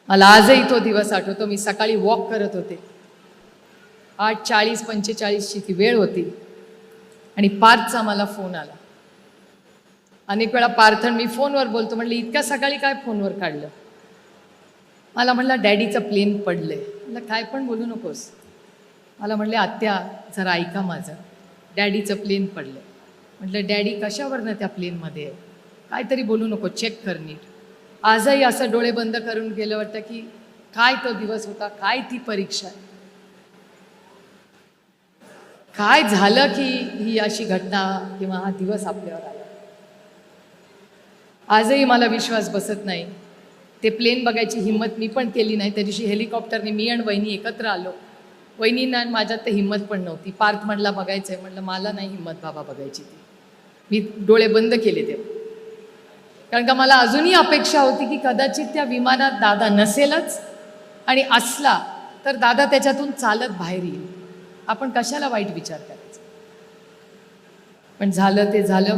मला आजही तो दिवस आठवतो. मी सकाळी वॉक करत होते. 8:40-45ची ती वेळ होती आणि पार्थचा मला फोन आला. अनेक वेळा पार्थन मी फोनवर बोलतो. म्हटलं इतक्या सकाळी काय फोनवर काढलं? मला म्हणलं डॅडीचं प्लेन पडलंय. म्हटलं काय पण बोलू नकोस. मला म्हणले आत्या जरा ऐका माझं, डॅडीचं प्लेन पडलंय. म्हटलं डॅडी कशावरनं त्या प्लेनमध्ये आहे? काहीतरी बोलू नको, चेक कर नीट. आजही असं डोळे बंद करून गेलं वाटतं की काय तो दिवस होता, काय ती परीक्षा, काय झालं की ही अशी घटना किंवा हा दिवस आपल्यावर आला. आजही मला विश्वास बसत नाही. ते प्लेन बघायची हिंमत मी पण केली नाही. त्या दिवशी हेलिकॉप्टरने मी आणि वहिनी एकत्र आलो. वहिनींना आणि माझ्यात तर हिंमत पण नव्हती. पार्थ म्हणला बघायचं आहे. म्हटलं मला नाही हिंमत बाबा बघायची ती. मी डोळे बंद केले तेव्हा. कारण का मला अजूनही अपेक्षा होती की कदाचित त्या विमानात दादा नसेलच आणि असला तर दादा त्याच्यातून चालत बाहेर येईल. आपण कशाला वाईट विचार करायचा. पण झालं ते झालं.